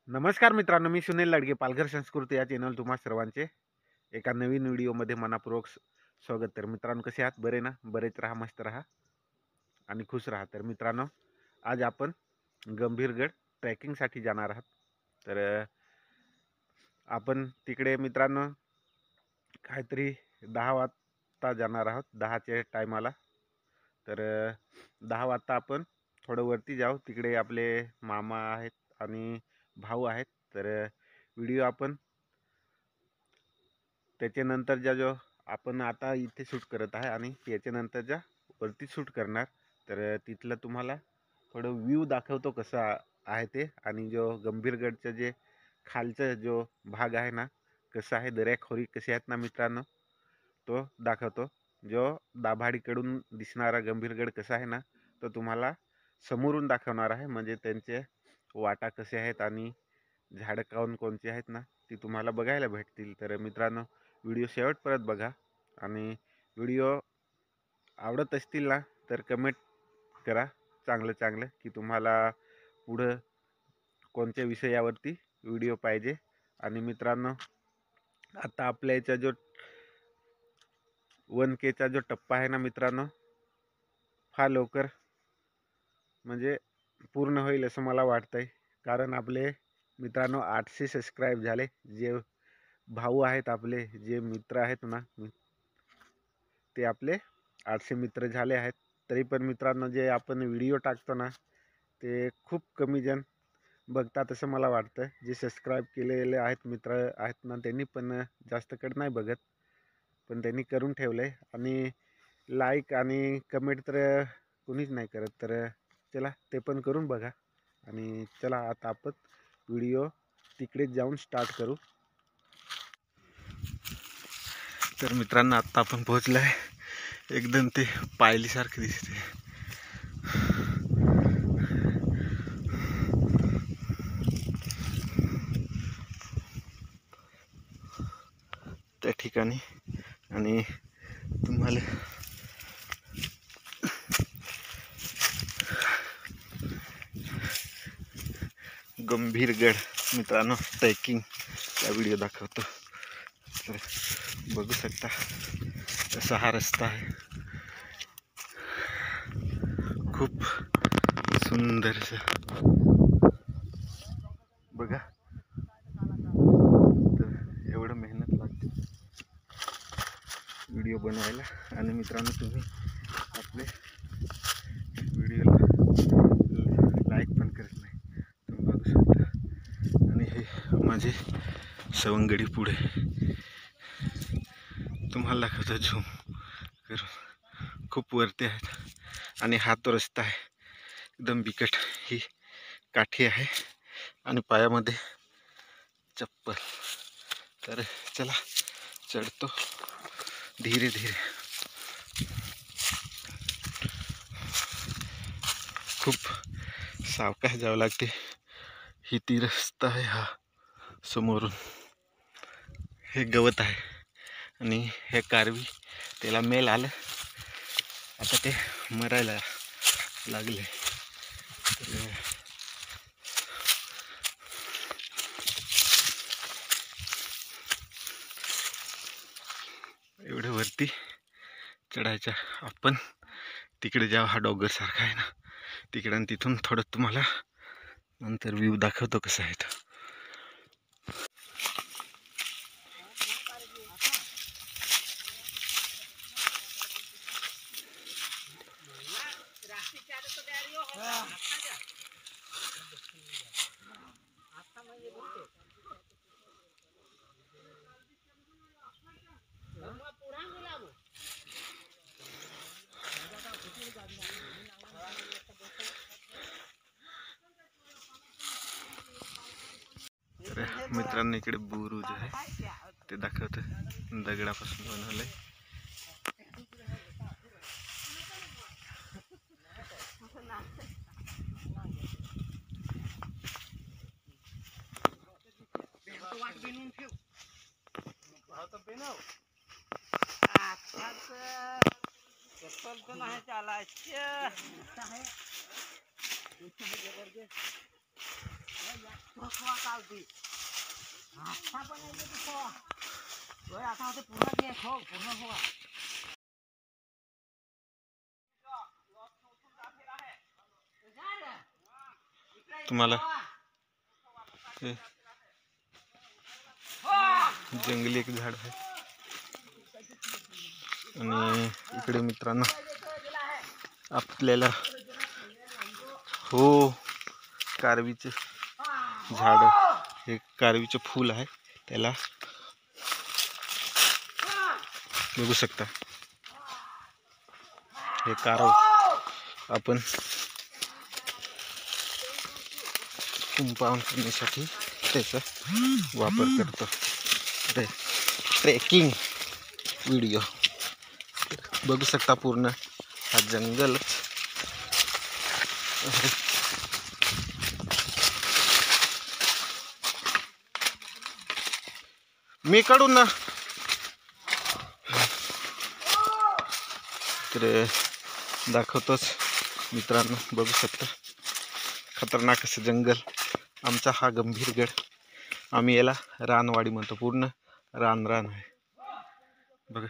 नमस्कार मित्रांनो, मी सुनील लाडगे. पालघर संस्कृती या चॅनल तुम्हा सर्वांचे एका नवीन व्हिडिओमध्ये मनापूर्वक स्वागत. तर मित्रांनो, कसे आहात? बरे ना? बरेच राहा, मस्त राहा आणि खुश राहा. तर मित्रांनो, आज आपण गंभीरगड ट्रॅकिंगसाठी जाणार आहात. तर आपण तिकडे मित्रांनो काहीतरी 10 वाजता जाणार आहोत, 10च्या टायमाला. तर 10 वाजता आपण थोडं वरती जाऊ. तिकडे आपले मामा आहेत आणि भाऊ आहेत. तर व्हिडिओ आपण त्याच्यानंतर जो आपण आता इथे शूट करत आहे आणि त्याच्यानंतरच्या वरती शूट करणार. तर तिथलं तुम्हाला थोडं व्ह्यू दाखवतो कसा आहे ते, आणि जो गंभीरगडचं जे खालचा जो भाग आहे ना, कसं आहे, दऱ्याखोरी कशी आहेत ना मित्रांनो, तो दाखवतो. जो दाभाडीकडून दिसणारा गंभीरगड कसा आहे ना, तो तुम्हाला समोरून दाखवणार आहे. म्हणजे त्यांचे वाटा कसे आहेत आणि झाडं कोणकोणची आहेत ना, ती तुम्हाला बघायला भेटतील. तर मित्रांनो, व्हिडिओ शेवटपर्यंत बघा आणि व्हिडिओ आवडत असतील ना, तर कमेंट करा चांगलं चांगलं, की तुम्हाला पुढं कोणत्या विषयावरती व्हिडिओ पाहिजे. आणि मित्रांनो, आता आपल्या याचा जो 1K जो टप्पा आहे ना मित्रांनो, फार लवकर म्हणजे पूर्ण होईल असं मला वाटतंय. कारण आपले मित्रांनो 800 सबस्क्राईब झाले. जे भाऊ आहेत आपले, जे मित्र आहेत ना, ते आपले 800 मित्र झाले आहेत. तरी पण मित्रांनो, जे आपण व्हिडिओ टाकतो ना, ते खूप कमी जण बघतात असं मला वाटतं. जे सबस्क्राईब केलेले आहेत मित्र आहेत ना, त्यांनी पण जास्तकडे नाही बघत, पण त्यांनी करून ठेवलं आहे. आणि लाईक आणि कमेंट तर कुणीच नाही करत. तर चला ते पण करून बघा. आणि चला आता आपण व्हिडिओ तिकडे जाऊन स्टार्ट करू. तर मित्रांनो, आत्ता आपण पोहोचलो आहे. एकदम ते पायलीसारखे दिसते. त्या ठिकाणी आणि तुम्हाला गंभीरगड मित्रांनो ट्रेकिंगचा व्हिडिओ दाखवतो. तर बघू शकता तसा हा रस्ता आहे. खूप सुंदर बघा. तर एवढं मेहनत लागते व्हिडिओ बनवायला. आणि मित्रांनो, तुम्ही आपले व्हिडिओला लाईक पण करत नाही, तुम्ही बघू शकता. आणि हे माझे सवंगडी पुढे तुम्हाला दाखवतो झूम करून. खूप वरती आहेत आणि हा तो रस्ता आहे. एकदम बिकट ही काठी आहे आणि पायामध्ये चप्पल. तर चला चढतो धीरे धीरे. खूप सावकाश जावं लागते. ही ती रस्ता आहे. हा समोरून हे गवत आहे आणि हे कारवी, त्याला मेल आलं, आता ते मरायला लागले. एवढे वरती चढायच्या आपण. तिकडे जेव्हा हा डोंगर सारखा आहे ना, तिकडे, आणि तिथून थोडं तुम्हाला नंतर व्ह्यू दाखवतो कसा आहे तो. तर मित्रांनो, इकडे बुरुज आहे, ते दाखवतं. दगडापासून बनवलंय. तुम्हाला हे जंगली एक झाड आहे आणि इकडे मित्रांनो आपल्याला हो कारवीचे झाड, हे कारवीचे फूल आहे, त्याला बघू शकता. हे कारव आपण कंपाऊंड करण्यासाठी त्याचा वापर करतो. ट्रेकिंग व्हिडिओ बघू शकता. पूर्ण हा जंगल मी काढून ना तर दाखवतोच मित्रांनो. बघू शकता खतरनाक असं जंगल. आमचा हा गंभीरगड, आम्ही याला रानवाडी म्हणतो. पूर्ण रान आहे बघा.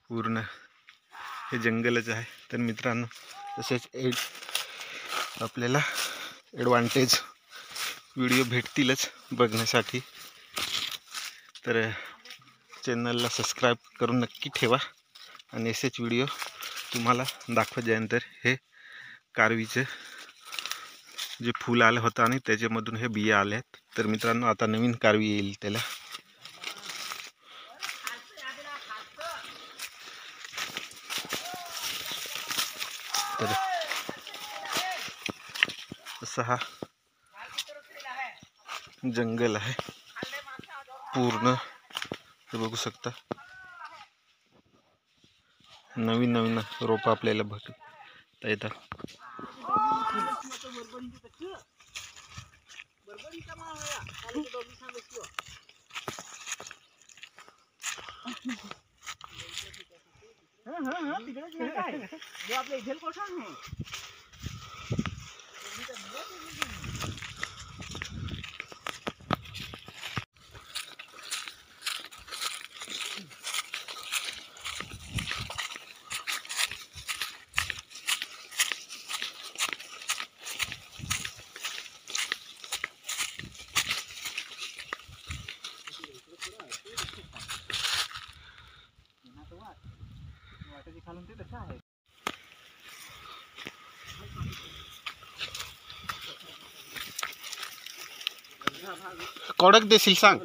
पूर्ण हे जंगलच आहे. तर मित्रांनो तसेच आपल्याला ॲडव्हान्टेज व्हिडिओ भेटतीलच बघण्यासाठी. तर चॅनलला सबस्क्राईब करून नक्की ठेवा आणि असेच व्हिडिओ तुम्हाला दाखवत जाईन. तर हे कारवीचे जे फूल आलं होतं आणि त्याच्यामधून हे बिया आले आहेत. तर मित्रांनो आता नवीन कारवी येईल त्याला. तर असा हा जंगल आहे पूर्ण. हे बघू शकता नवीन रोप आपल्याला भेटत येतात. कडक देशील सांग.